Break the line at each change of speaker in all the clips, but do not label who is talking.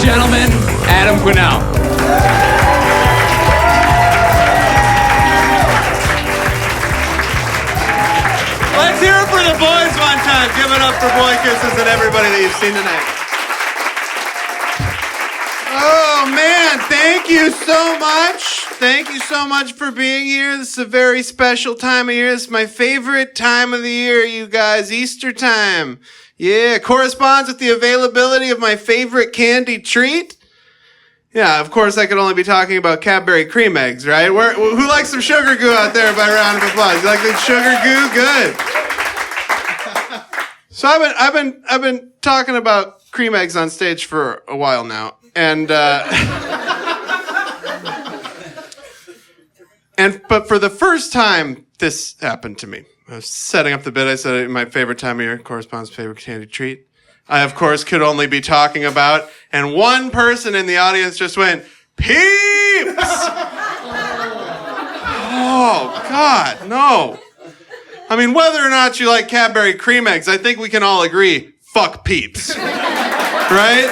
gentlemen, Adam Quesnell.
Let's hear it for the boys one time. Give it up for Boy Kisses and everybody that you've seen tonight. Oh, man, thank you so much. Thank you so much for being here. This is a very special time of year. This is my favorite time of the year, you guys, Easter time. Yeah, it corresponds with the availability of my favorite candy treat. Yeah, of course, I could only be talking about Cadbury Creme Eggs, right? Who likes some sugar goo out there by a round of applause? You like the sugar goo? Good. So I've been talking about cream eggs on stage for a while now, and but for the first time, this happened to me. I was setting up the bit. I said my favorite time of year corresponds to favorite candy treat. I, of course, could only be talking about, and one person in the audience just went, Peeps! Oh, God, no. I mean, whether or not you like Cadbury Creme Eggs, I think we can all agree, fuck Peeps. Right?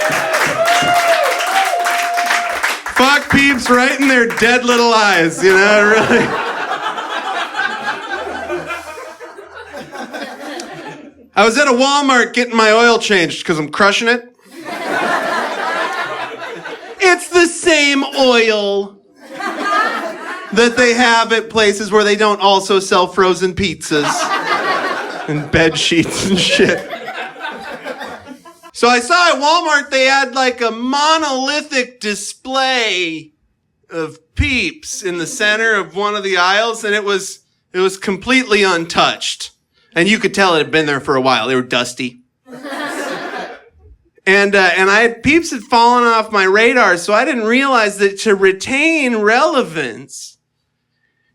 Fuck Peeps right in their dead little eyes, you know, really. I was at a Walmart getting my oil changed because I'm crushing it. It's the same oil that they have at places where they don't also sell frozen pizzas and bed sheets and shit. So I saw at Walmart they had like a monolithic display of Peeps in the center of one of the aisles, and it was completely untouched. And you could tell it had been there for a while. They were dusty. And Peeps had fallen off my radar, so I didn't realize that to retain relevance,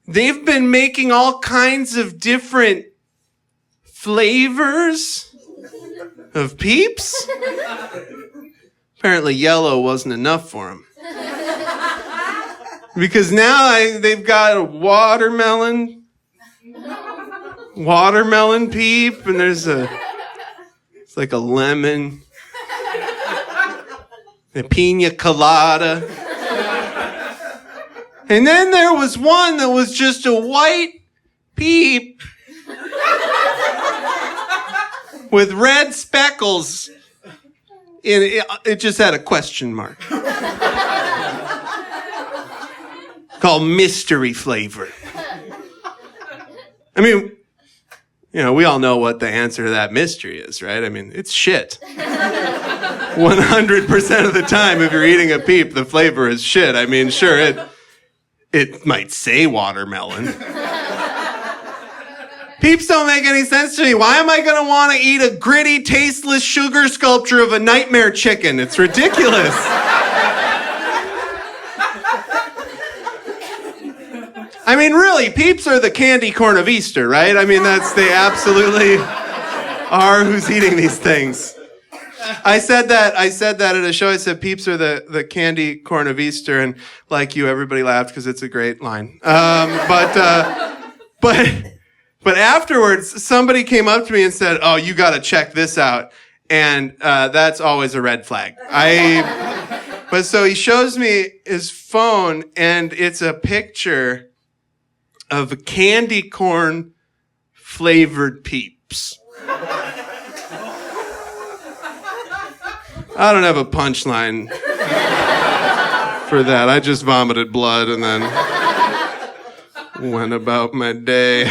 they've been making all kinds of different flavors of Peeps. Apparently yellow wasn't enough for them. Because now they've got a watermelon Peep, and it's like a lemon, a pina colada. And then there was one that was just a white Peep with red speckles in it. It just had a question mark. Called mystery flavor. I mean, you know, we all know what the answer to that mystery is, right? I mean, it's shit. 100% of the time, if you're eating a Peep, the flavor is shit. I mean, sure, it might say watermelon. Peeps don't make any sense to me. Why am I going to want to eat a gritty, tasteless sugar sculpture of a nightmare chicken? It's ridiculous. I mean, really, Peeps are the candy corn of Easter, right? I mean, they absolutely are who's eating these things. I said that at a show. I said Peeps are the candy corn of Easter, and like you, everybody laughed because it's a great line. But afterwards, somebody came up to me and said, "Oh, you got to check this out," and that's always a red flag. But so he shows me his phone, and it's a picture of candy corn flavored Peeps. I don't have a punchline for that. I just vomited blood and then went about my day.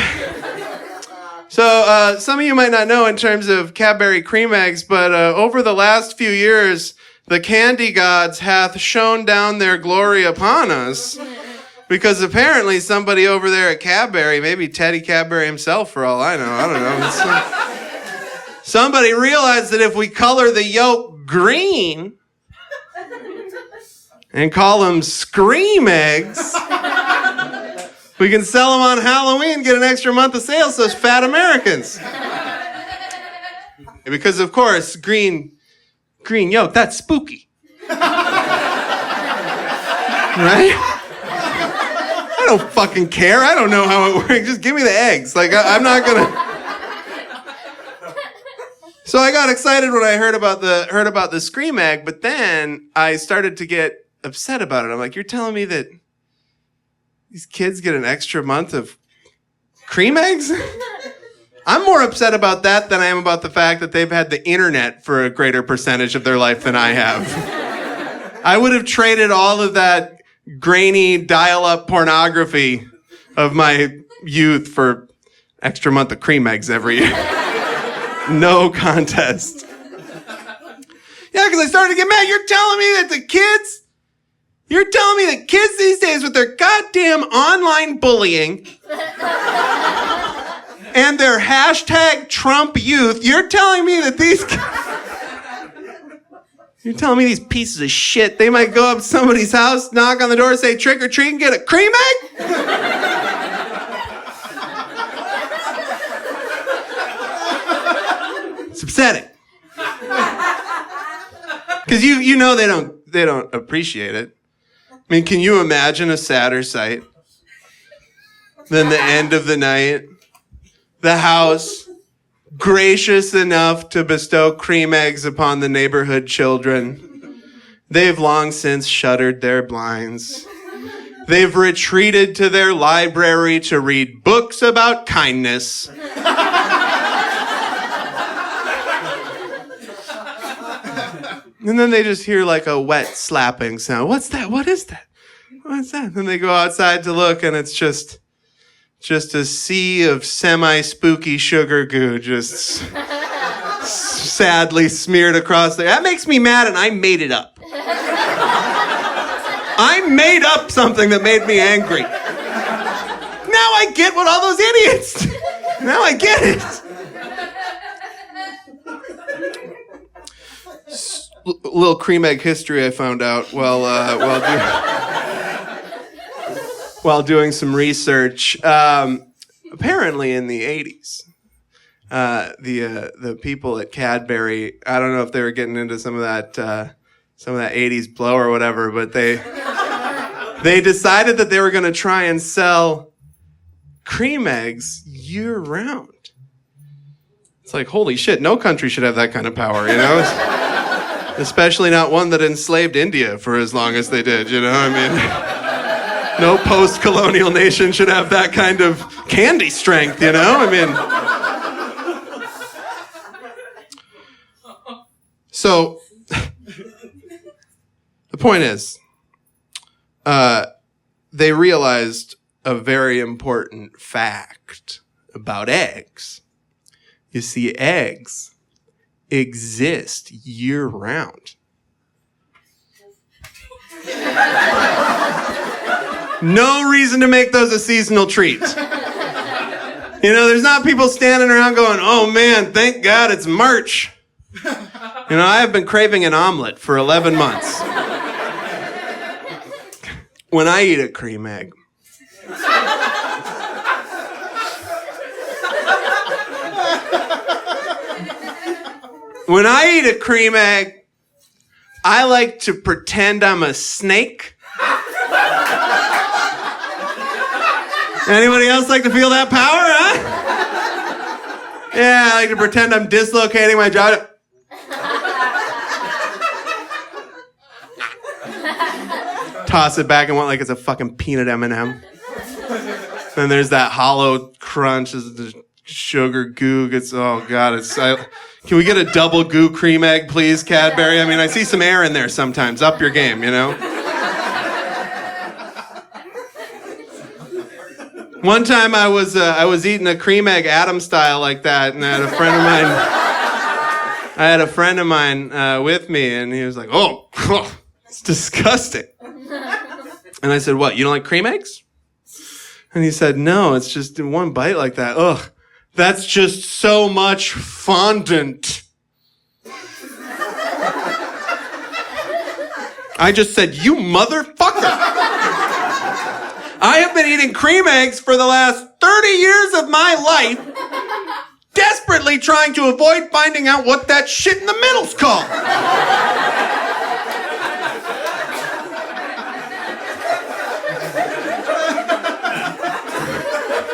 So some of you might not know in terms of Cadbury Creme Eggs, but over the last few years, the candy gods hath shone down their glory upon us. Because apparently somebody over there at Cadbury, maybe Teddy Cadbury himself for all I don't know. Somebody realized that if we color the yolk green and call them Scream Eggs, we can sell them on Halloween, get an extra month of sales to those fat Americans. Because, of course, green yolk, that's spooky. Right? I don't fucking care. I don't know how it works. Just give me the eggs. Like, I'm not gonna... So I got excited when I heard about the Scream Egg, but then I started to get upset about it. I'm like, you're telling me that these kids get an extra month of cream eggs? I'm more upset about that than I am about the fact that they've had the internet for a greater percentage of their life than I have. I would have traded all of that grainy dial-up pornography of my youth for extra month of cream eggs every year. No contest. Yeah, because I started to get mad. You're telling me that kids these days with their goddamn online bullying and their hashtag Trump youth, you're telling me these pieces of shit, they might go up to somebody's house, knock on the door, say trick or treat, and get a cream egg? It's upsetting. Because you know they don't appreciate it. I mean, can you imagine a sadder sight than the end of the night? The house, gracious enough to bestow cream eggs upon the neighborhood children. They've long since shuttered their blinds. They've retreated to their library to read books about kindness. And then they just hear like a wet slapping sound. What's that? What is that? What's that? Then they go outside to look, and it's just a sea of semi-spooky sugar goo just sadly smeared across there. That makes me mad, and I made it up. I made up something that made me angry. Now I get what all those idiots. Now I get it. Little cream egg history I found out while doing some research. Apparently in the 80s, the people at Cadbury, I don't know if they were getting into some of that 80s blow or whatever, but they decided that they were going to try and sell cream eggs year round. It's like, holy shit, no country should have that kind of power, you know? Especially not one that enslaved India for as long as they did, you know? I mean, no post-colonial nation should have that kind of candy strength, you know? I mean... So, the point is, they realized a very important fact about eggs. You see, eggs exist year-round. No reason to make those a seasonal treat. You know, there's not people standing around going, oh man, thank God it's March. You know, I have been craving an omelet for 11 months. When I eat a cream egg, I like to pretend I'm a snake. Anybody else like to feel that power, huh? Yeah, I like to pretend I'm dislocating my jaw. Toss it back and want like it's a fucking peanut M&M. Then there's that hollow crunch, the sugar goo gets, oh God, can we get a double goo cream egg, please, Cadbury? I mean, I see some air in there sometimes. Up your game, you know? One time I was eating a cream egg Adam style like that, and I had a friend of mine with me, and he was like, oh, it's disgusting. And I said, what, you don't like cream eggs? And he said, no, it's just in one bite like that. Ugh. That's just so much fondant. I just said, you motherfucker. I have been eating cream eggs for the last 30 years of my life, desperately trying to avoid finding out what that shit in the middle's called.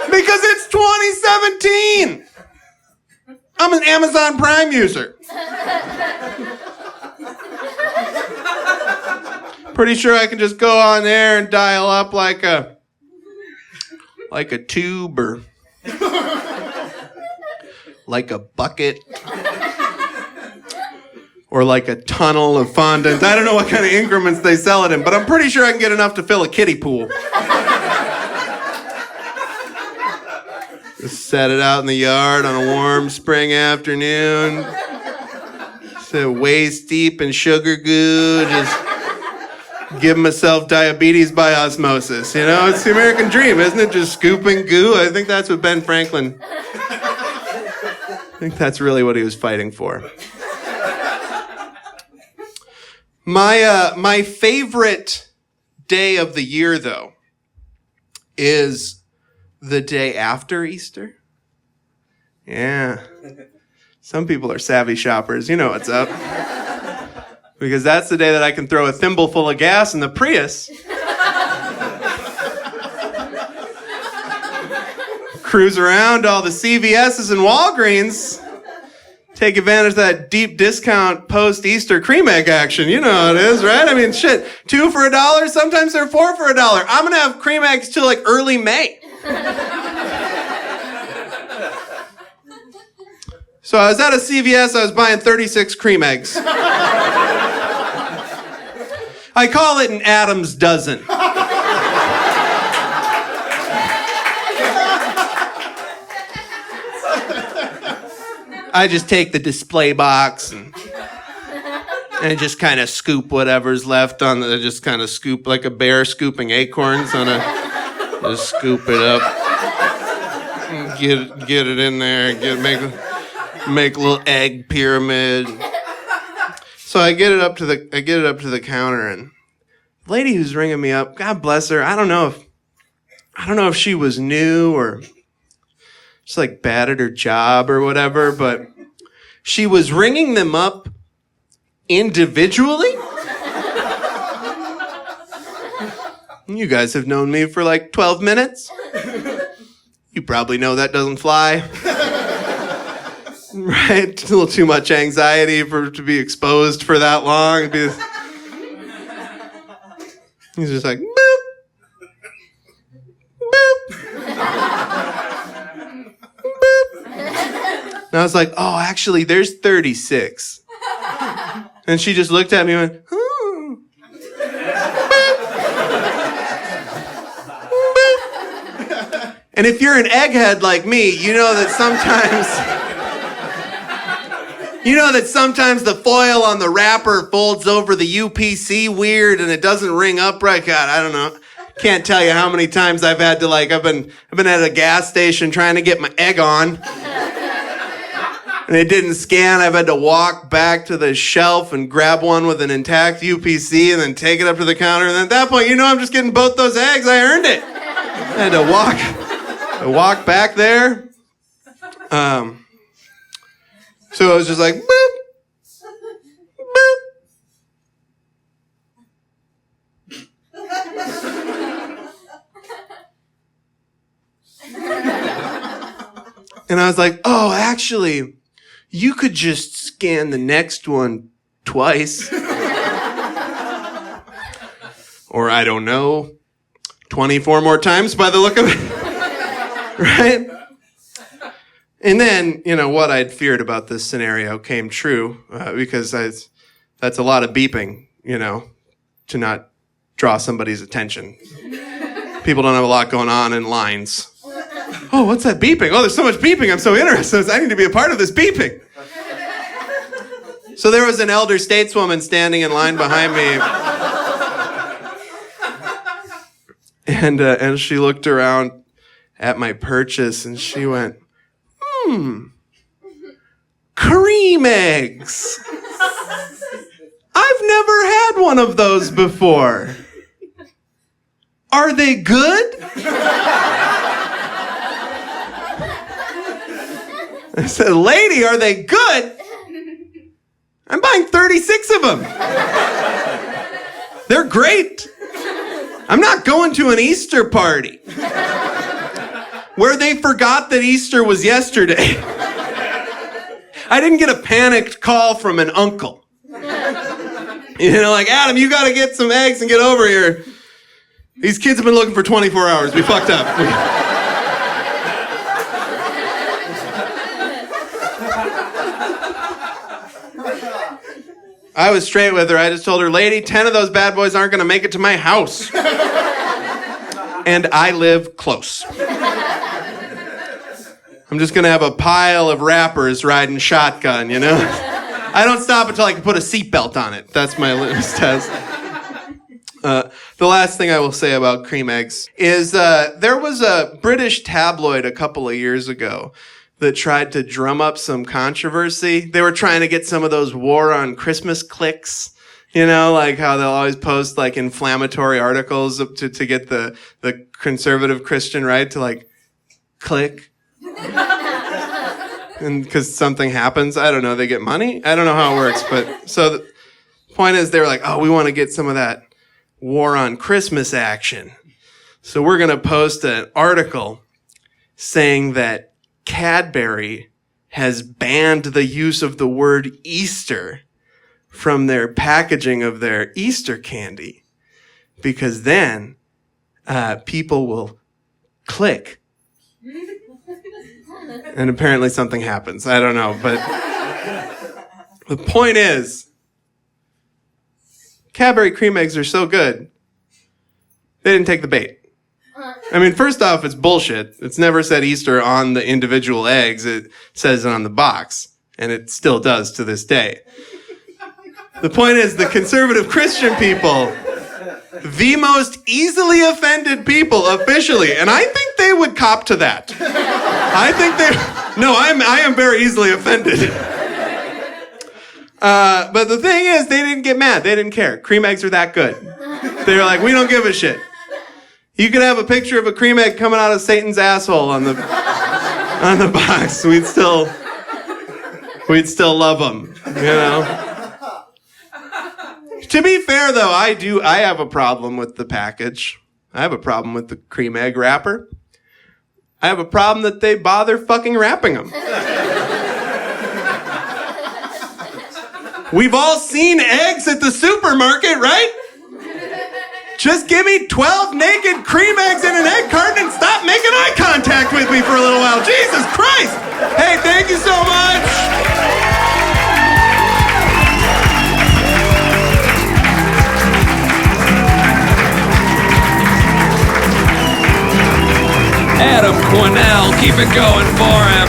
Because it's 2017. I'm an Amazon Prime user. Pretty sure I can just go on there and dial up like a tube or like a bucket or like a tunnel of fondant. I don't know what kind of increments they sell it in, but I'm pretty sure I can get enough to fill a kiddie pool. Just set it out in the yard on a warm spring afternoon. Sit waist deep in sugar goo. Just give myself diabetes by osmosis. You know, it's the American dream, isn't it? Just scooping goo. I think that's what Ben Franklin... I think that's really what he was fighting for. My favorite day of the year, though, is the day after Easter. Yeah. Some people are savvy shoppers. You know what's up. Because that's the day that I can throw a thimble full of gas in the Prius, cruise around all the CVS's and Walgreens, take advantage of that deep discount post-Easter cream egg action. You know how it is, right? I mean, shit, 2 for $1, sometimes they're 4 for $1. I'm going to have cream eggs till like early May. So I was at a CVS, I was buying 36 cream eggs. I call it an Adam's dozen. I just take the display box and just kind of scoop whatever's left on the, just kind of scoop like a bear scooping acorns on a, just scoop it up, get it in there, make a little egg pyramid. So I get it up to the counter, and the lady who's ringing me up, God bless her, I don't know if she was new or just like bad at her job or whatever, but she was ringing them up individually. You guys have known me for like 12 minutes. You probably know that doesn't fly. Right? It's a little too much anxiety to be exposed for that long. He's just like, boop, boop. And I was like, oh, actually, there's 36. And she just looked at me and went, oh. And if you're an egghead like me, you know that sometimes the foil on the wrapper folds over the UPC weird and it doesn't ring up right. God, I don't know. Can't tell you how many times I've had to I've been at a gas station trying to get my egg on. And it didn't scan. I've had to walk back to the shelf and grab one with an intact UPC and then take it up to the counter. And then at that point, I'm just getting both those eggs. I earned it. I had to walk back there. So I was just like, boop, boop. And I was like, oh, actually, you could just scan the next one twice. Or I don't know, 24 more times by the look of it. Right? And then, what I'd feared about this scenario came true, because that's a lot of beeping, to not draw somebody's attention. People don't have a lot going on in lines. Oh, what's that beeping? Oh, there's so much beeping. I'm so interested. I need to be a part of this beeping. So there was an elder stateswoman standing in line behind me. And she looked around at my purchase and she went, cream eggs. I've never had one of those before. Are they good? I said, lady, are they good? I'm buying 36 of them. They're great. I'm not going to an Easter party where they forgot that Easter was yesterday. I didn't get a panicked call from an uncle. Like, Adam, you got to get some eggs and get over here. These kids have been looking for 24 hours. We fucked up. I was straight with her. I just told her, lady, 10 of those bad boys aren't going to make it to my house. And I live close. I'm just going to have a pile of rappers riding shotgun, I don't stop until I can put a seatbelt on it. That's my litmus test. The last thing I will say about cream eggs is there was a British tabloid a couple of years ago that tried to drum up some controversy. They were trying to get some of those war on Christmas clicks, like how they'll always post like inflammatory articles to get the conservative Christian right to like click. And because something happens, I don't know, they get money. I don't know how it works, but so the point is they were like, oh, we want to get some of that war on Christmas action. So we're going to post an article saying that Cadbury has banned the use of the word Easter from their packaging of their Easter candy because then people will click. And apparently something happens. I don't know, but the point is, Cadbury Creme Eggs are so good, they didn't take the bait. I mean, first off, it's bullshit. It's never said Easter on the individual eggs. It says it on the box, and it still does to this day. The point is, the conservative Christian people, the most easily offended people officially, and I think they would cop to that. I am very easily offended. But the thing is, they didn't get mad. They didn't care. Cream eggs are that good. They were like, we don't give a shit. You could have a picture of a cream egg coming out of Satan's asshole on the box. We'd still love them, To be fair, though, I have a problem with the package. I have a problem with the cream egg wrapper. I have a problem that they bother fucking wrapping them. We've all seen eggs at the supermarket, right? Just give me 12 naked cream eggs in an egg carton and stop making eye contact with me for a little while. Jesus Christ! Hey, thank you so much!
Adam Quesnell, keep it going for him.